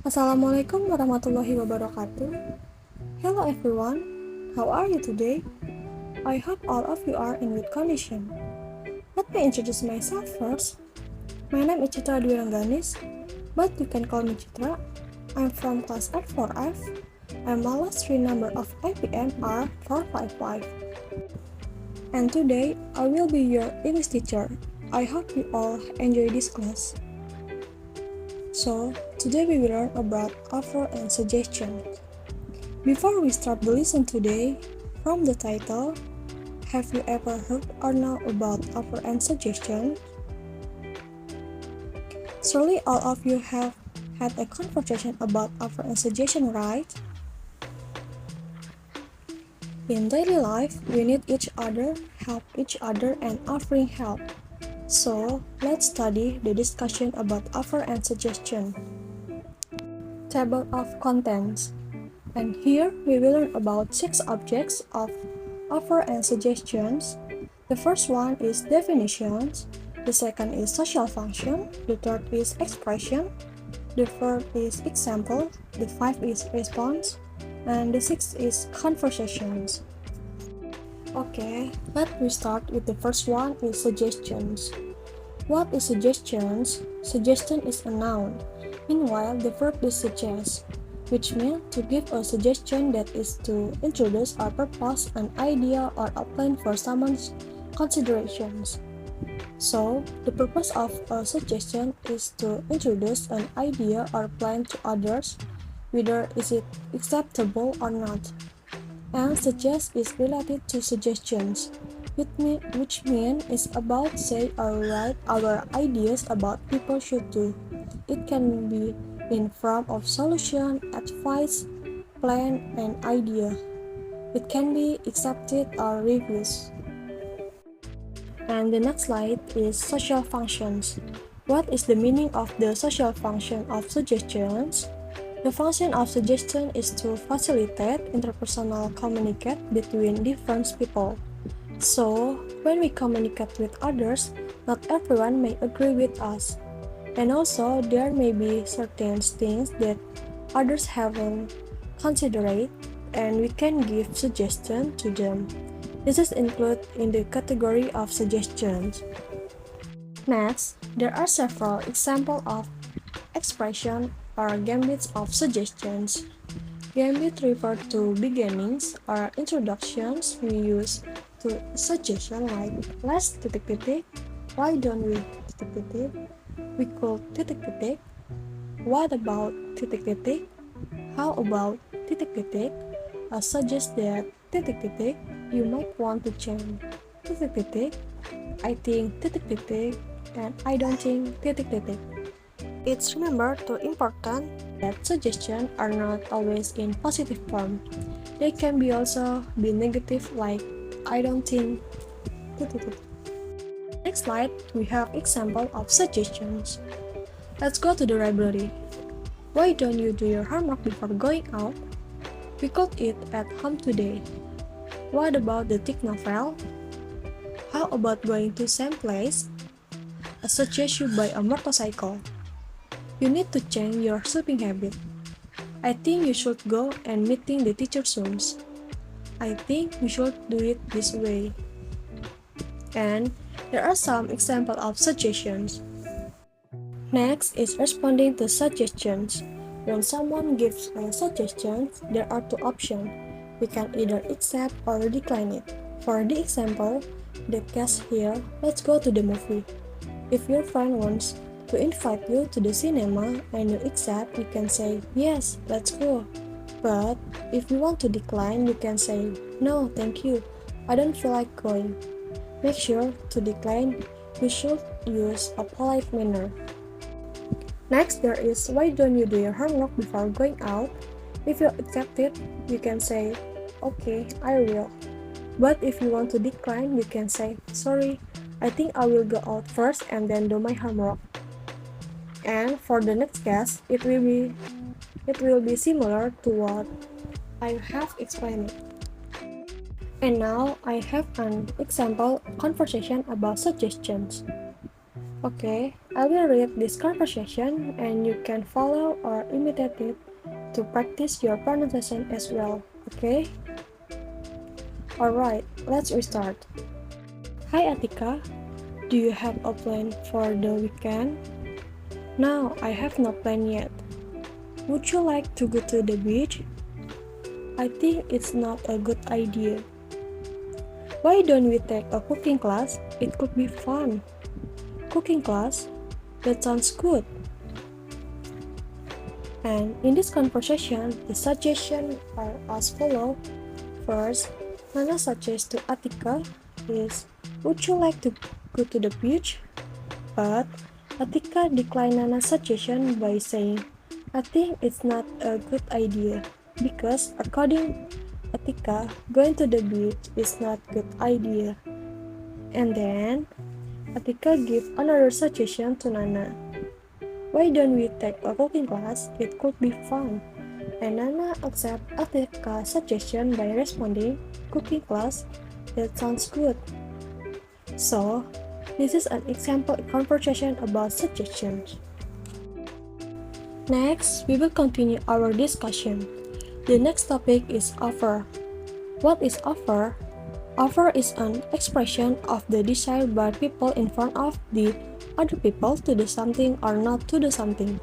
Assalamualaikum warahmatullahi wabarakatuh. Hello everyone, how are you today? I hope all of you are in good condition. Let me introduce myself first. My name is Citra Rengganis, but you can call me Citra. I'm from class F4F, and my last three number of IPN are 455. And today, I will be your English teacher. I hope you all enjoy this class. So, today we will learn about offer and suggestion. Before we start the lesson today, from the title, have you ever heard or know about offer and suggestion? Surely all of you have had a conversation about offer and suggestion, right? In daily life, we need each other, help each other, and offering help. So, let's study the discussion about offer and suggestion. Table of contents. And here we will learn about 6 objects of offer and suggestions. The first one is definitions, the second is social function, the third is expression, the fourth is example, the fifth is response, and the sixth is conversations. Okay, let me start with the first one is suggestions. What is suggestions? Suggestion is a noun. Meanwhile, the verb is suggest, which means to give a suggestion that is to introduce or propose an idea or a plan for someone's considerations. So, the purpose of a suggestion is to introduce an idea or plan to others, whether is it acceptable or not. And suggest is related to suggestions, which means it's about say or write our ideas about people should do. It can be in form of solution, advice, plan, and idea. It can be accepted or refused. And the next slide is social functions. What is the meaning of the social function of suggestions? The function of suggestion is to facilitate interpersonal communicate between different people. So, when we communicate with others, not everyone may agree with us. And also, there may be certain things that others haven't considered, and we can give suggestions to them. This is included in the category of suggestions. Next, there are several examples of expression or gambits of suggestions. Gambit refer to beginnings or introductions we use to suggestion like let's titik titik, why don't we titik titik, we could titik titik, what about titik titik, how about titik titik, suggest that titik titik, you might want to change titik titik, I think titik titik, and I don't think titik titik. It's remember to important that suggestions are not always in positive form. They can be also be negative like I don't think. Next slide, we have example of suggestions. Let's go to the library. Why don't you do your homework before going out? We could eat at home today. What about the thick novel? How about going to same place? I suggest you buy a motorcycle. You need to change your sleeping habit. I think you should go and meeting the teacher soon. I think we should do it this way. And there are some examples of suggestions. Next is responding to suggestions. When someone gives a suggestion, there are two options. We can either accept or decline it. For the example, the case here, let's go to the movie. If your friend wants to invite you to the cinema and you accept, you can say, yes, let's go. But if you want to decline, you can say, no, thank you, I don't feel like going. Make sure to decline, you should use a polite manner. Next, there is, why don't you do your homework before going out? If you accept it, you can say, okay, I will. But if you want to decline, you can say, sorry, I think I will go out first and then do my homework. And for the next case, it will be similar to what I have explained. And now I have an example conversation about suggestions. Okay, I will read this conversation and you can follow or imitate it to practice your pronunciation as well, okay? Alright, let's restart. Hi Atika, do you have a plan for the weekend? No, I have no plan yet. Would you like to go to the beach? I think it's not a good idea. Why don't we take a cooking class? It could be fun. Cooking class? That sounds good. And in this conversation, the suggestions are as follows. First, Nana suggests to Atika is, would you like to go to the beach? But Atika declined Nana's suggestion by saying, I think it's not a good idea because according Atika, going to the beach is not a good idea. And then Atika gives another suggestion to Nana. Why don't we take a cooking class? It could be fun. And Nana accepts Atika's suggestion by responding, cooking class? That sounds good. So, this is an example conversation about suggestions. Next, we will continue our discussion. The next topic is offer. What is offer? Offer is an expression of the desire by people in front of the other people to do something or not to do something.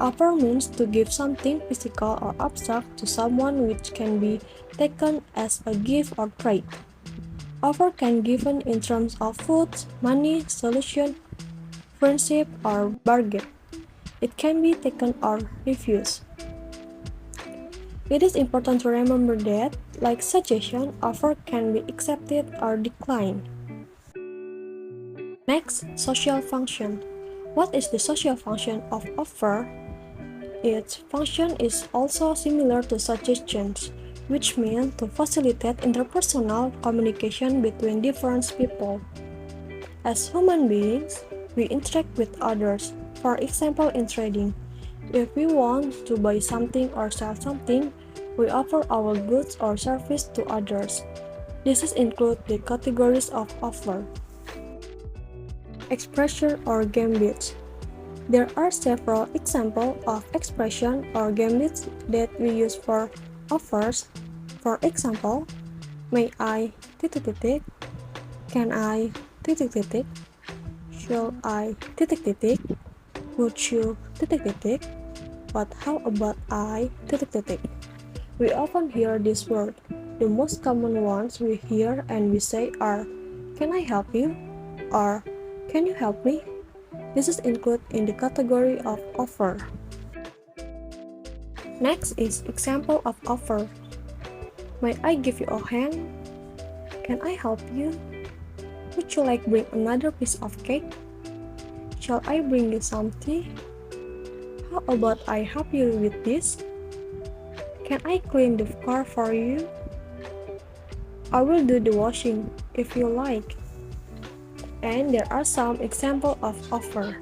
Offer means to give something physical or abstract to someone which can be taken as a gift or trade. Offer can be given in terms of food, money, solution, friendship, or bargain. It can be taken or refused. It is important to remember that, like suggestion, offer can be accepted or declined. Next, social function. What is the social function of offer? Its function is also similar to suggestions, which means to facilitate interpersonal communication between different people. As human beings, we interact with others. For example, in trading, if we want to buy something or sell something, we offer our goods or service to others. This includes the categories of offer. Expression or gambits. There are several examples of expression or gambits that we use for offers. For example, may I, can I, shall I, would you, but how about I, We often hear this word. The most common ones we hear and we say are, can I help you? Or, can you help me? This is included in the category of offer. Next is example of offer. May I give you a hand? Can I help you? Would you like bring another piece of cake? Shall I bring you some tea? How about I help you with this? Can I clean the car for you? I will do the washing if you like. And there are some examples of offer.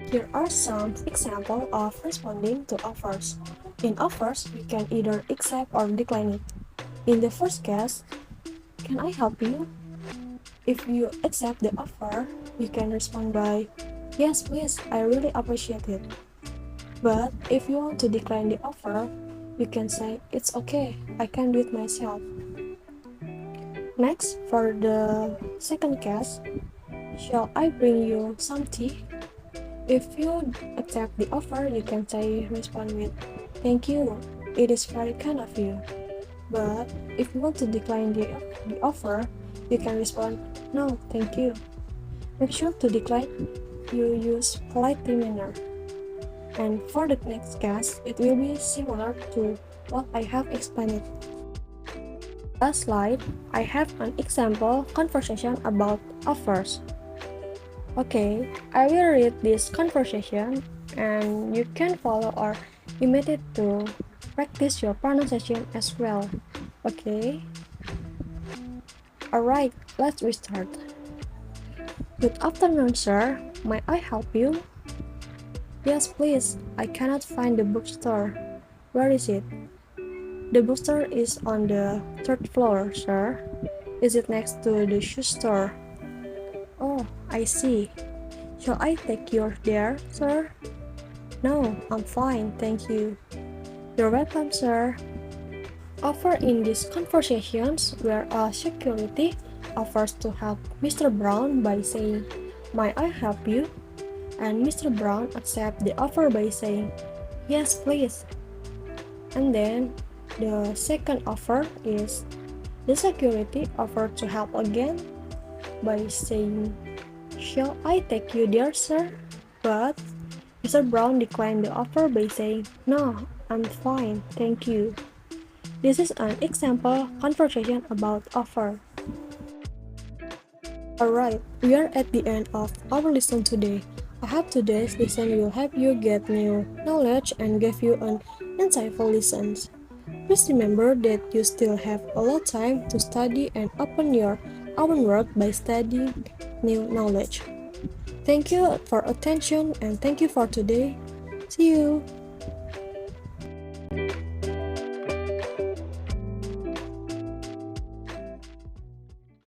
Here are some examples of responding to offers. In offers, we can either accept or decline it. In the first case, can I help you? If you accept the offer, you can respond by, yes please, I really appreciate it. But if you want to decline the offer, you can say, it's okay, I can do it myself. Next, for the second case, shall I bring you some tea? If you accept the offer, you can respond with, thank you, it is very kind of you. But if you want to decline the offer, you can respond, no, thank you. Make sure to decline, you use polite manner. And for the next case, it will be similar to what I have explained. Last slide, I have an example conversation about offers. Okay, I will read this conversation and you can follow or imitate it to practice your pronunciation as well. Okay? Alright, let's restart. Good afternoon, sir. May I help you? Yes, please. I cannot find the bookstore. Where is it? The bookstore is on the third floor, sir. Is it next to the shoe store? Oh, I see. Shall I take yours there, sir? No, I'm fine, thank you. You're welcome, sir. Often in these conversations where a security offers to help Mr. Brown by saying, "Might I help you?" and Mr. Brown accepts the offer by saying, "Yes, please." And then the second offer is the security offered to help again by saying, "Shall I take you there, sir?" But Mr. Brown declined the offer by saying, "No, I'm fine, thank you." This is an example conversation about offer. Alright, we are at the end of our lesson today. I hope today's lesson will help you get new knowledge and give you an insightful lessons. Please remember that you still have a lot of time to study and open your own world by studying new knowledge. Thank you for attention and thank you for today. See you.